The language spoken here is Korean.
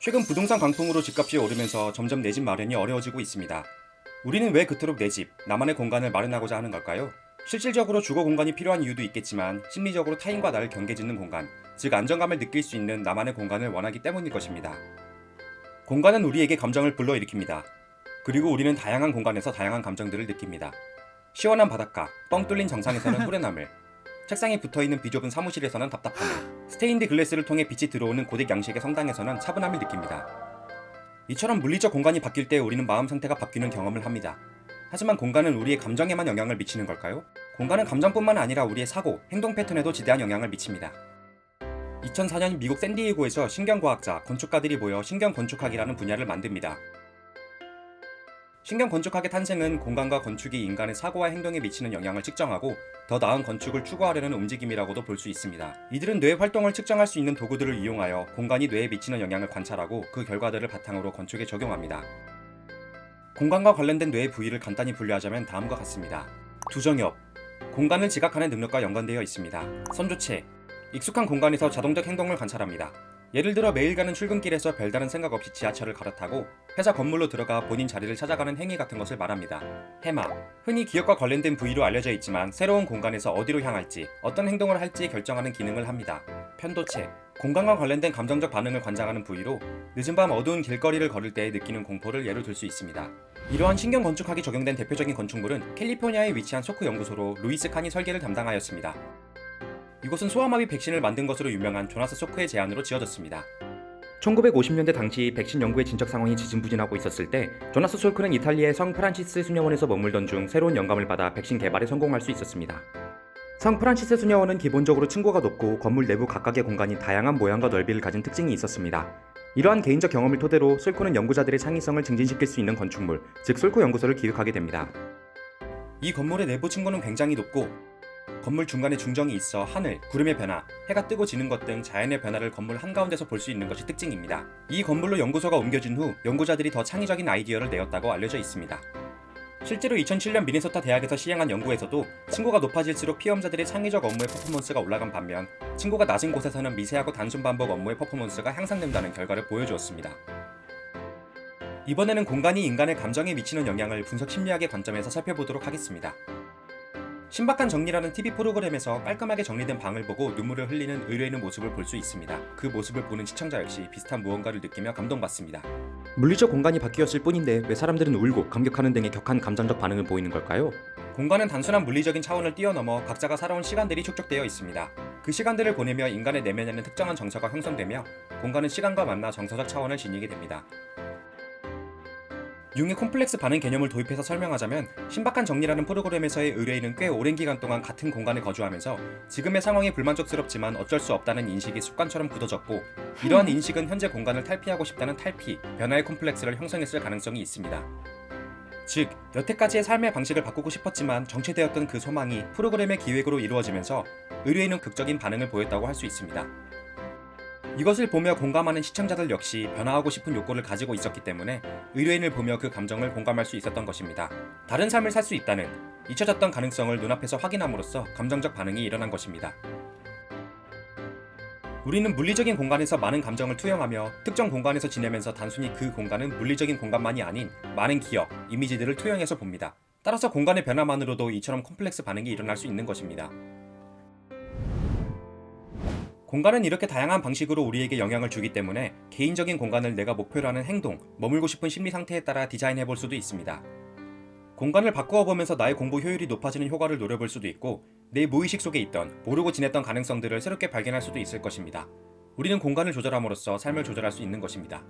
최근 부동산 강풍으로 집값이 오르면서 점점 내 집 마련이 어려워지고 있습니다. 우리는 왜 그토록 내 집, 나만의 공간을 마련하고자 하는 걸까요? 실질적으로 주거 공간이 필요한 이유도 있겠지만 심리적으로 타인과 나를 경계짓는 공간, 즉 안정감을 느낄 수 있는 나만의 공간을 원하기 때문일 것입니다. 공간은 우리에게 감정을 불러일으킵니다. 그리고 우리는 다양한 공간에서 다양한 감정들을 느낍니다. 시원한 바닷가, 뻥 뚫린 정상에서는 후련함을, 책상에 붙어있는 비좁은 사무실에서는 답답함을, 스테인드 글래스를 통해 빛이 들어오는 고딕 양식의 성당에서는 차분함을 느낍니다. 이처럼 물리적 공간이 바뀔 때 우리는 마음 상태가 바뀌는 경험을 합니다. 하지만 공간은 우리의 감정에만 영향을 미치는 걸까요? 공간은 감정뿐만 아니라 우리의 사고, 행동 패턴에도 지대한 영향을 미칩니다. 2004년 미국 샌디에고에서 신경과학자, 건축가들이 모여 신경건축학이라는 분야를 만듭니다. 신경건축학의 탄생은 공간과 건축이 인간의 사고와 행동에 미치는 영향을 측정하고 더 나은 건축을 추구하려는 움직임이라고도 볼 수 있습니다. 이들은 뇌 활동을 측정할 수 있는 도구들을 이용하여 공간이 뇌에 미치는 영향을 관찰하고 그 결과들을 바탕으로 건축에 적용합니다. 공간과 관련된 뇌의 부위를 간단히 분류하자면 다음과 같습니다. 두정엽, 공간을 지각하는 능력과 연관되어 있습니다. 선조체, 익숙한 공간에서 자동적 행동을 관찰합니다. 예를 들어 매일 가는 출근길에서 별다른 생각 없이 지하철을 갈아타고 회사 건물로 들어가 본인 자리를 찾아가는 행위 같은 것을 말합니다. 해마, 흔히 기억과 관련된 부위로 알려져 있지만 새로운 공간에서 어디로 향할지, 어떤 행동을 할지 결정하는 기능을 합니다. 편도체, 공간과 관련된 감정적 반응을 관장하는 부위로 늦은 밤 어두운 길거리를 걸을 때 느끼는 공포를 예로 들 수 있습니다. 이러한 신경건축학이 적용된 대표적인 건축물은 캘리포니아에 위치한 소크 연구소로 루이스 칸이 설계를 담당하였습니다. 이곳은 소아마비 백신을 만든 것으로 유명한 조나스 소크의 제안으로 지어졌습니다. 1950년대 당시 백신 연구의 진척 상황이 지진부진하고 있었을 때 조나스 소크는 이탈리아의 성 프란시스 수녀원에서 머물던 중 새로운 영감을 받아 백신 개발에 성공할 수 있었습니다. 성 프란시스 수녀원은 기본적으로 층고가 높고 건물 내부 각각의 공간이 다양한 모양과 넓이를 가진 특징이 있었습니다. 이러한 개인적 경험을 토대로 솔코는 연구자들의 창의성을 증진시킬 수 있는 건축물, 즉 솔코 연구소를 기획하게 됩니다. 이 건물의 내부 층고는 굉장히 높고 건물 중간에 중정이 있어 하늘, 구름의 변화, 해가 뜨고 지는 것 등 자연의 변화를 건물 한가운데서 볼 수 있는 것이 특징입니다. 이 건물로 연구소가 옮겨진 후 연구자들이 더 창의적인 아이디어를 내었다고 알려져 있습니다. 실제로 2007년 미네소타 대학에서 시행한 연구에서도 층고가 높아질수록 피험자들의 창의적 업무의 퍼포먼스가 올라간 반면 층고가 낮은 곳에서는 미세하고 단순 반복 업무의 퍼포먼스가 향상된다는 결과를 보여주었습니다. 이번에는 공간이 인간의 감정에 미치는 영향을 분석 심리학의 관점에서 살펴보도록 하겠습니다. 신박한 정리라는 TV 프로그램에서 깔끔하게 정리된 방을 보고 눈물을 흘리는 의뢰인의 모습을 볼 수 있습니다. 그 모습을 보는 시청자 역시 비슷한 무언가를 느끼며 감동받습니다. 물리적 공간이 바뀌었을 뿐인데 왜 사람들은 울고 감격하는 등의 격한 감정적 반응을 보이는 걸까요? 공간은 단순한 물리적인 차원을 뛰어넘어 각자가 살아온 시간들이 축적되어 있습니다. 그 시간들을 보내며 인간의 내면에는 특정한 정서가 형성되며 공간은 시간과 만나 정서적 차원을 지니게 됩니다. 융의 콤플렉스 반응 개념을 도입해서 설명하자면 신박한 정리라는 프로그램에서의 의뢰인은 꽤 오랜 기간 동안 같은 공간에 거주하면서 지금의 상황이 불만족스럽지만 어쩔 수 없다는 인식이 습관처럼 굳어졌고 이러한 인식은 현재 공간을 탈피하고 싶다는 탈피, 변화의 콤플렉스를 형성했을 가능성이 있습니다. 즉, 여태까지의 삶의 방식을 바꾸고 싶었지만 정체되었던 그 소망이 프로그램의 기획으로 이루어지면서 의뢰인은 극적인 반응을 보였다고 할 수 있습니다. 이것을 보며 공감하는 시청자들 역시 변화하고 싶은 욕구를 가지고 있었기 때문에 의뢰인을 보며 그 감정을 공감할 수 있었던 것입니다. 다른 삶을 살 수 있다는, 잊혀졌던 가능성을 눈앞에서 확인함으로써 감정적 반응이 일어난 것입니다. 우리는 물리적인 공간에서 많은 감정을 투영하며 특정 공간에서 지내면서 단순히 그 공간은 물리적인 공간만이 아닌 많은 기억, 이미지들을 투영해서 봅니다. 따라서 공간의 변화만으로도 이처럼 콤플렉스 반응이 일어날 수 있는 것입니다. 공간은 이렇게 다양한 방식으로 우리에게 영향을 주기 때문에 개인적인 공간을 내가 목표로 하는 행동, 머물고 싶은 심리 상태에 따라 디자인해 볼 수도 있습니다. 공간을 바꾸어 보면서 나의 공부 효율이 높아지는 효과를 노려볼 수도 있고 내 무의식 속에 있던, 모르고 지냈던 가능성들을 새롭게 발견할 수도 있을 것입니다. 우리는 공간을 조절함으로써 삶을 조절할 수 있는 것입니다.